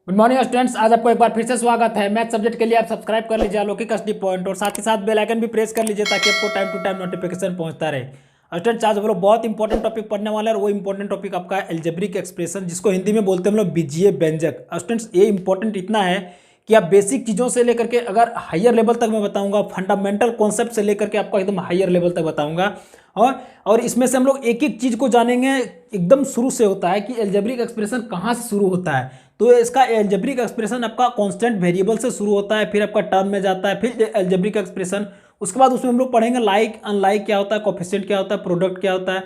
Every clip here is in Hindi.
Good morning students. आज आपको एक बार फिर से स्वागत है। मैथ सब्जेक्ट के लिए आप सब्सक्राइब कर लीजिए अलौकिक एसडी पॉइंट और साथ ही साथ बेल आइकन भी प्रेस कर लीजिए ताकि आपको टाइम टू टाइम नोटिफिकेशन पहुंचता रहे। स्टूडेंट्स, आज हम लोग बहुत इंपॉर्टेंट टॉपिक पढ़ने वाले हैं और वो इंपॉर्टेंट टॉपिक आपका है अलजेब्रिक एक्सप्रेशन, जिसको हिंदी में बोलते हैं हम लोग बीजीय व्यंजक। स्टूडेंट्स, ये इंपॉर्टेंट इतना है कि आप बेसिक चीज़ों से लेकर के अगर हायर लेवल तक मैं बताऊंगा, फंडामेंटल कॉन्सेप्ट से लेकर के आपको एकदम हायर लेवल तक बताऊंगा। और इसमें से हम लोग एक एक चीज़ को जानेंगे। एकदम शुरू से होता है कि अलजेब्रिक एक्सप्रेशन कहाँ से शुरू होता है। तो इसका अलजेब्रिक एक्सप्रेशन आपका कांस्टेंट वेरिएबल से शुरू होता है, फिर आपका टर्म में जाता है, फिर अलजेब्रिक एक्सप्रेशन। उसके बाद उसमें हम लोग पढ़ेंगे लाइक अनलाइक क्या होता है, कोफिशिएंट क्या होता है, प्रोडक्ट क्या होता है,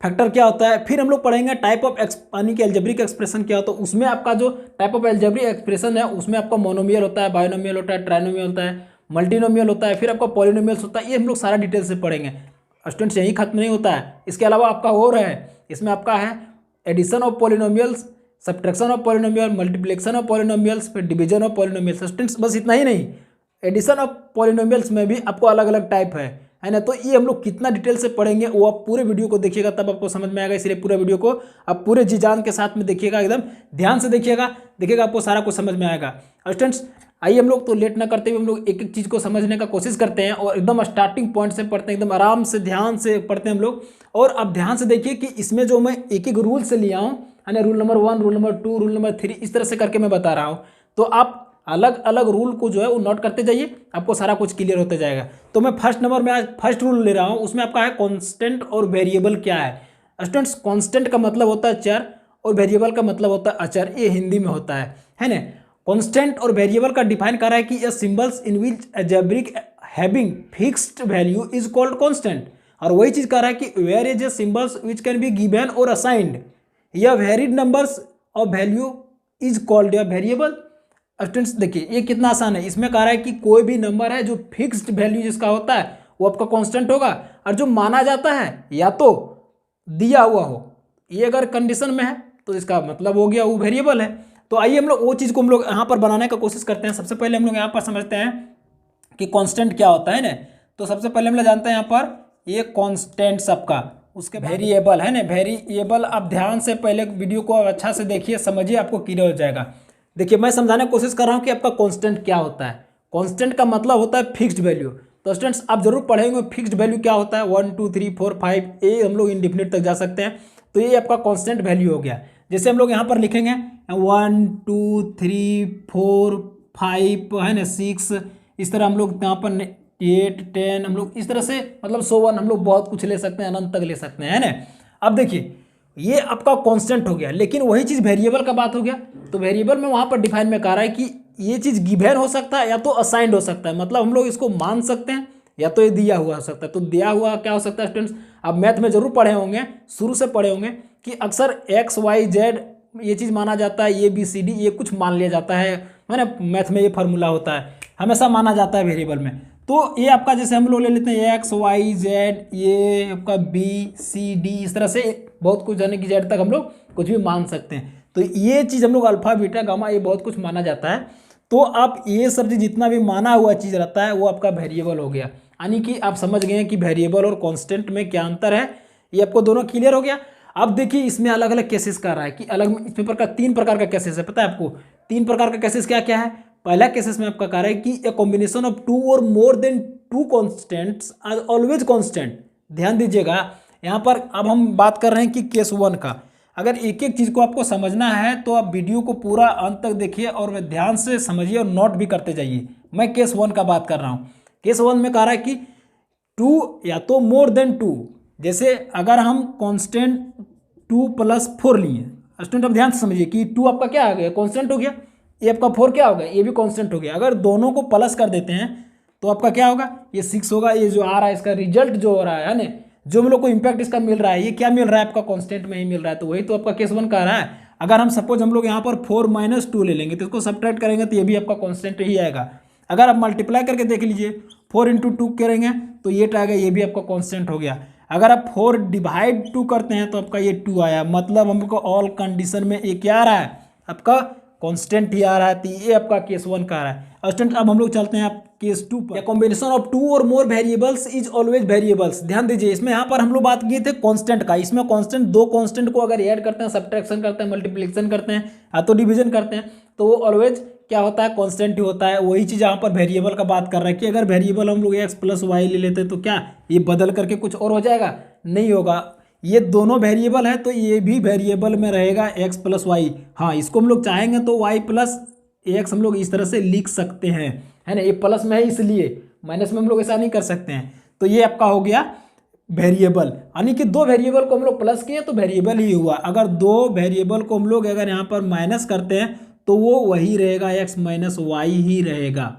फैक्टर क्या होता है। फिर हम लोग पढ़ेंगे टाइप ऑफ यानी कि अलजेब्रिक एक्सप्रेशन क्या होता है। उसमें आपका जो टाइप ऑफ अलजेब्रिक एक्सप्रेशन है उसमें आपका मोनोमियल होता है, बायोनोमियल होता है, ट्राइनोमियल होता है, मल्टीनोमियल होता है, फिर आपका पॉलिनोमियल्स होता है। ये हम लोग सारा डिटेल से पढ़ेंगे। स्टूडेंट्स, यही खत्म नहीं होता है, इसके अलावा आपका और है। इसमें आपका है addition of polynomials, subtraction of polynomial, multiplication of polynomials, फिर डिवीजन ऑफ पॉलिनोमियल्स। स्टूडेंट्स, बस इतना ही नहीं, एडिशन ऑफ पॉलिनोमियल्स में भी आपको अलग अलग टाइप है ना। तो ये हम लोग कितना डिटेल से पढ़ेंगे वो आप पूरे वीडियो को देखिएगा तब आपको समझ में आएगा। इसलिए पूरे वीडियो को आप पूरे जी जान के साथ में देखिएगा, एकदम ध्यान से देखिएगा आपको सारा कुछ समझ में आएगा। स्टूडेंट्स, आइए हम लोग तो लेट ना करते हुए हम लोग एक एक चीज़ को समझने का कोशिश करते हैं और एकदम स्टार्टिंग पॉइंट से पढ़ते हैं, एकदम आराम से ध्यान से पढ़ते हैं हम लोग। और अब ध्यान से देखिए कि इसमें जो मैं एक एक रूल से लिया हूँ, है ना, rule number 1, rule number 2, rule number 3, इस तरह से करके मैं बता रहा हूँ। तो आप अलग अलग रूल को जो है वो नोट करते जाइए, आपको सारा कुछ क्लियर होते जाएगा। तो मैं फर्स्ट नंबर में आज फर्स्ट रूल ले रहा हूँ, उसमें आपका है कांस्टेंट और वेरिएबल क्या है। स्टूडेंट्स, कांस्टेंट का मतलब होता है चर और वेरिएबल का मतलब होता है अचर। ये हिंदी में होता है ना। कांस्टेंट और वेरिएबल का डिफाइन कर रहा है कि ये symbols in which algebraic having fixed value is called constant. और वही चीज कर रहा है कि where is a symbols which can be given और असाइंड या varied numbers of value is called या वेरिएबल। स्टूडेंट्स, देखिए ये कितना आसान है। इसमें कह रहा है कि कोई भी नंबर है जो फिक्स्ड वैल्यू जिसका होता है वो आपका कांस्टेंट होगा, और जो माना जाता है या तो दिया हुआ हो, ये अगर कंडीशन में है तो इसका मतलब हो गया वो वेरिएबल है। तो आइए हम लोग वो चीज़ को हम लोग यहाँ पर बनाने का कोशिश करते हैं। सबसे पहले हम लोग यहाँ पर समझते हैं कि कांस्टेंट क्या होता है ना। तो सबसे पहले हम लोग जानते हैं यहाँ पर ये कांस्टेंट सबका, उसके वेरिएबल है ना। वेरिएबल आप ध्यान से पहले वीडियो को अच्छा से देखिए, समझिए, आपको क्लियर हो जाएगा। देखिए मैं समझाने की कोशिश कर रहा हूँ कि आपका कांस्टेंट क्या होता है। कांस्टेंट का मतलब होता है फिक्स्ड वैल्यू। तो स्टूडेंट्स, आप जरूर पढ़ेंगे फिक्स्ड वैल्यू क्या होता है। 1 2 3 4 5 ये हम लोग इंडिफिनिट तक जा सकते हैं। तो ये आपका कांस्टेंट वैल्यू हो गया। जैसे हम लोग यहाँ पर लिखेंगे 1 2 3 4 5 है ना, 6, इस तरह हम लोग यहाँ पर 8 10 हम लोग इस तरह से मतलब 100 हम लोग बहुत कुछ ले सकते हैं, अनंत तक ले सकते हैं, है ना। अब देखिए ये आपका कांस्टेंट हो गया, लेकिन वही चीज़ वेरिएबल का बात हो गया। तो वेरिएबल में वहाँ पर डिफाइन में कह रहा है कि ये चीज़ गिवन हो सकता है या तो असाइंड हो सकता है। मतलब हम लोग इसको मान सकते हैं या तो ये दिया हुआ हो सकता है। तो दिया हुआ क्या हो सकता है स्टूडेंट्स, आप मैथ में जरूर पढ़े होंगे, शुरू से पढ़े होंगे कि अक्सर एक्स वाई जेड ये चीज़ माना जाता है, ये बी सी डी ये कुछ मान लिया जाता है ना। मैथ में ये फार्मूला होता है, हमेशा माना जाता है वेरिएबल में। तो ये आपका जैसे हम लोग ले लेते हैं एक्स वाई जेड, ये आपका बी सी डी, इस तरह से बहुत कुछ यानी कि जेड तक हम लोग कुछ भी मान सकते हैं। तो ये चीज़ हम लोग अल्फा बीटा गामा ये बहुत कुछ माना जाता है। तो आप ये सब जितना भी माना हुआ चीज़ रहता है वो आपका वेरिएबल हो गया। यानी कि आप समझ गए कि वेरिएबल और कांस्टेंट में क्या अंतर है, ये आपको दोनों क्लियर हो गया। अब देखिए इसमें अलग अलग केसेस कर रहा है कि अलग इस पेपर का 3 प्रकार का केसेस है। पता है आपको 3 प्रकार का केसेस क्या क्या है। पहला केसेस में आपका कह रहा है कि ए कॉम्बिनेशन ऑफ 2 और more than 2 constants are always constant. ध्यान दीजिएगा यहाँ पर। अब हम बात कर रहे हैं कि केस 1 का। अगर एक एक चीज़ को आपको समझना है तो आप वीडियो को पूरा अंत तक देखिए और ध्यान से समझिए और नोट भी करते जाइए। मैं केस 1 का बात कर रहा हूँ। केस 1 में कह रहा है कि 2 या तो मोर देन 2, जैसे अगर हम कांस्टेंट 2 + 4 लिए। स्टूडेंट अब ध्यान से समझिए कि 2 आपका क्या आ गया, कांस्टेंट हो गया। ये आपका 4 क्या हो गया, ये भी कांस्टेंट हो गया। अगर दोनों को प्लस कर देते हैं तो आपका क्या होगा, ये 6 होगा। ये जो आ रहा है इसका रिजल्ट जो हो रहा है ना, जो हम लोग को इम्पैक्ट इसका मिल रहा है, ये क्या मिल रहा है आपका कांस्टेंट में ही मिल रहा है। तो वही तो आपका केस 1 का रहा है। अगर हम सपोज हम लोग यहाँ पर 4 - 2 ले लेंगे तो इसको सब्ट्रैक्ट करेंगे तो ये भी आपका कांस्टेंट ही आएगा। अगर आप मल्टीप्लाई करके देख लीजिए 4 × 2 करेंगे तो ये आएगा, ये भी आपका कांस्टेंट हो गया। अगर आप 4 / 2 करते हैं तो आपका ये 2 आया। मतलब हमको ऑल कंडीशन में ये क्या आ रहा है, आपका कांस्टेंट ही आ रहा है। तो ये आपका केस 1 का आ रहा है। स्टूडेंट अब हम लोग चलते हैं आप केस 2 पर। कॉम्बिनेशन ऑफ 2 और मोर वेरिएबल्स इज ऑलवेज वेरिएबल्स। ध्यान दीजिए इसमें यहाँ पर हम लोग बात किए थे कांस्टेंट का। इसमें कांस्टेंट 2 कांस्टेंट को अगर ऐड करते हैं, सब्ट्रैक्शन करते हैं, मल्टीप्लिकेशन करते हैं या तो डिवीजन करते हैं तो वो ऑलवेज क्या होता है, कांस्टेंट ही होता है। वही चीज़ यहाँ पर वेरिएबल का बात कर रहा है कि अगर वेरिएबल हम लोग एक्स प्लस वाई ले लेते तो क्या ये बदल करके कुछ और हो जाएगा, नहीं होगा। ये दोनों वेरिएबल है तो ये भी वेरिएबल में रहेगा एक्स प्लस वाई। हाँ, इसको हम लोग चाहेंगे तो वाई प्लस एक्स हम लोग इस तरह से लिख सकते हैं, है ना। ये प्लस में है इसलिए, माइनस में हम लोग ऐसा नहीं कर सकते हैं। तो ये आपका हो गया वेरिएबल, यानी कि दो वेरिएबल को हम लोग प्लस किए तो वेरिएबल ही हुआ। अगर दो वेरिएबल को हम लोग अगर यहाँ पर माइनस करते हैं तो वो वही रहेगा, एक्स माइनस वाई ही रहेगा।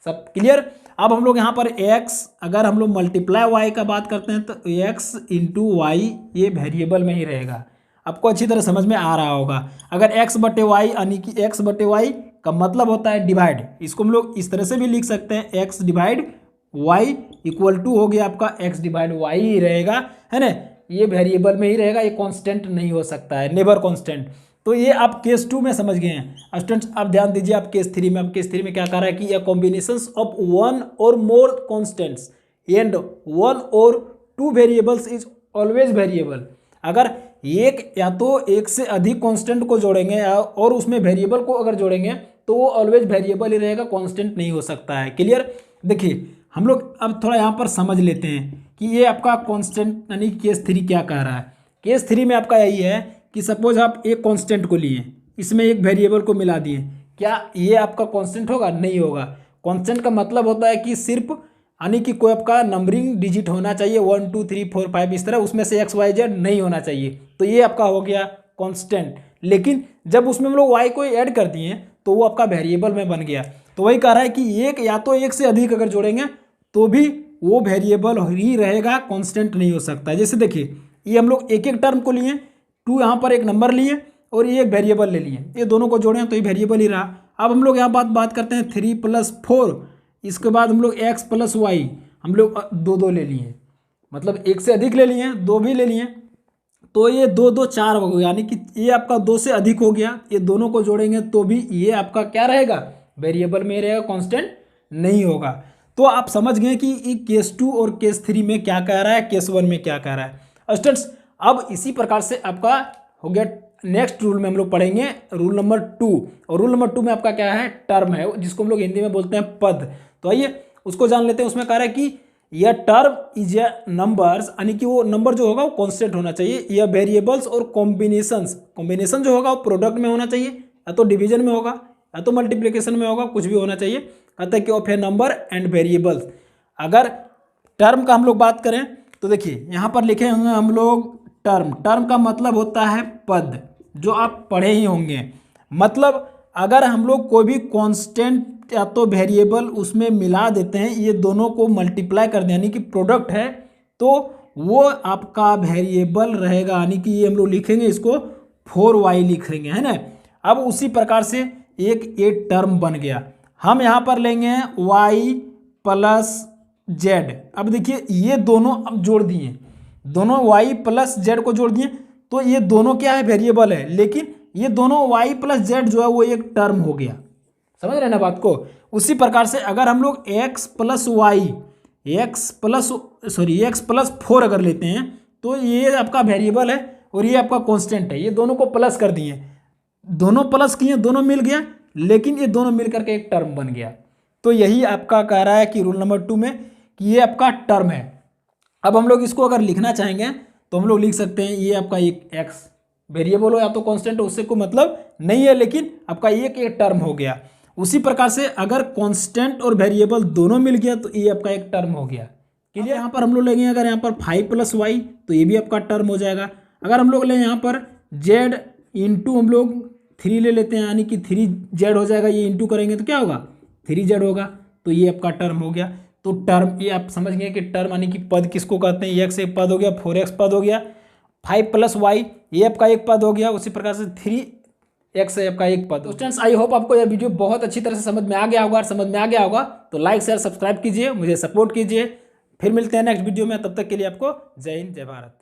सब क्लियर। अब हम लोग यहाँ पर x अगर हम लोग मल्टीप्लाई y का बात करते हैं तो x इंटू वाई ये वेरिएबल में ही रहेगा। आपको अच्छी तरह समझ में आ रहा होगा। अगर x बटे वाई यानी कि x बटे वाई का मतलब होता है डिवाइड, इसको हम लोग इस तरह से भी लिख सकते हैं, x divide y equal to हो गया आपका x डिवाइड वाई ही रहेगा, है ना। ये वेरिएबल में ही रहेगा, ये कांस्टेंट नहीं हो सकता है, नेवर कांस्टेंट। तो ये आप केस 2 में समझ गए हैं स्टूडेंट्स। आप ध्यान दीजिए, आप केस 3 में, अब केस 3 में क्या कह रहा है कि कॉम्बिनेशंस ऑफ वन और मोर कांस्टेंट्स एंड वन और two variables is always variable. अगर एक या तो एक से अधिक कांस्टेंट को जोड़ेंगे और उसमें वेरिएबल को अगर जोड़ेंगे तो वो ऑलवेज वेरिएबल ही रहेगा, कांस्टेंट नहीं हो सकता है। क्लियर। देखिए हम लोग अब थोड़ा यहाँ पर समझ लेते हैं कि ये आपका कांस्टेंट यानी केस 3 क्या कह रहा है। केस 3 में आपका यही है कि सपोज आप एक कांस्टेंट को लिए, इसमें एक वेरिएबल को मिला दिए, क्या ये आपका कांस्टेंट होगा, नहीं होगा। कांस्टेंट का मतलब होता है कि सिर्फ यानी कि कोई आपका नंबरिंग डिजिट होना चाहिए 1 2 3 4 5 इस तरह, उसमें से एक्स वाई जेड नहीं होना चाहिए, तो ये आपका हो गया कांस्टेंट। लेकिन जब उसमें हम लोग वाई को ऐड कर दिए तो वो आपका वेरिएबल में बन गया। तो वही कह रहा है कि एक या तो एक से अधिक अगर जोड़ेंगे तो भी वो वेरिएबल ही रहेगा, कांस्टेंट नहीं हो सकता। जैसे देखिए ये हम लोग एक एक टर्म को लिए, 2 यहाँ पर एक नंबर लिए और ये एक वेरिएबल ले लिए, ये दोनों को जोड़े तो ये वेरिएबल ही रहा। अब हम लोग यहाँ बात करते हैं 3 + 4, इसके बाद हम लोग x + y हम लोग दो ले लिए, मतलब एक से अधिक ले लिए, दो भी ले लिए, तो ये 2 2 4 हो गया, यानी कि ये आपका 2 से अधिक हो गया। ये दोनों को जोड़ेंगे तो भी ये आपका क्या रहेगा, वेरिएबल में रहेगा, कांस्टेंट नहीं होगा। तो आप समझ गए कि ये केस 2 और केस 3 में क्या कह रहा है, केस 1 में क्या कह रहा है स्टूडेंट्स। अब इसी प्रकार से आपका हो गया, नेक्स्ट रूल में हम लोग पढ़ेंगे रूल नंबर 2, और रूल नंबर 2 में आपका क्या है, टर्म है, जिसको हम लोग हिंदी में बोलते हैं पद। तो आइए उसको जान लेते हैं। उसमें कह रहा है कि यह टर्म इज ए नंबर्स, यानी कि वो नंबर जो होगा वो कांस्टेंट होना चाहिए। यह वेरिएबल्स और कॉम्बिनेशंस, कॉम्बिनेशन जो होगा वो प्रोडक्ट में होना चाहिए, या तो डिवीजन में होगा या तो मल्टीप्लिकेशन में होगा, कुछ भी होना चाहिए। कहता है कि of A number and variables. अगर टर्म का हम लोग बात करें तो देखिए यहाँ पर लिखे होंगे हम लोग टर्म का मतलब होता है पद, जो आप पढ़े ही होंगे। मतलब अगर हम लोग कोई भी कांस्टेंट या तो वेरिएबल उसमें मिला देते हैं, ये दोनों को मल्टीप्लाई कर दें, यानी कि प्रोडक्ट है, तो वो आपका वेरिएबल रहेगा, यानी कि ये हम लोग लिखेंगे इसको 4y लिखेंगे, है ना। अब उसी प्रकार से एक ये टर्म बन गया। हम यहाँ पर लेंगे y + z। अब देखिए ये दोनों अब जोड़ दिए, दोनों y + z को जोड़ दिए, तो ये दोनों क्या है, वेरिएबल है, लेकिन ये दोनों y + z जो है वो एक टर्म हो गया। समझ रहे हैं ना बात को। उसी प्रकार से अगर हम लोग x + 4 अगर लेते हैं तो ये आपका वेरिएबल है और ये आपका कांस्टेंट है। ये दोनों को प्लस कर दिए, दोनों प्लस किए, दोनों मिल गया, लेकिन ये दोनों मिल करके एक टर्म बन गया। तो यही आपका कह रहा है कि रूल नंबर 2 में कि ये आपका टर्म है। अब हम लोग इसको अगर लिखना चाहेंगे तो हम लोग लिख सकते हैं, ये आपका एक x वेरिएबल हो या तो कांस्टेंट हो, उससे कोई मतलब नहीं है, लेकिन आपका एक टर्म हो गया। उसी प्रकार से अगर कांस्टेंट और वेरिएबल दोनों मिल गया तो ये आपका एक टर्म हो गया। क्लियर। यहाँ पर हम लोग लेंगे अगर यहाँ पर 5 + y तो ये भी आपका टर्म हो जाएगा। अगर हम लोग लें यहाँ पर z इंटू हम लोग 3 ले लेते हैं, यानी कि 3z हो जाएगा, ये इंटू करेंगे तो क्या होगा, 3z होगा, तो ये आपका टर्म हो गया। तो टर्म ये आप समझ गए कि टर्म यानी कि पद किसको कहते हैं, x एक पद हो गया, 4x पद हो गया, 5 + y ये आपका एक पद हो गया, उसी प्रकार से 3x है आपका एक पद। स्टूडेंट्स आई होप आपको यह वीडियो बहुत अच्छी तरह से समझ में आ गया होगा, और समझ में आ गया होगा तो लाइक शेयर सब्सक्राइब कीजिए, मुझे सपोर्ट कीजिए। फिर मिलते हैं नेक्स्ट वीडियो में, तब तक के लिए आपको जय हिंद जय भारत।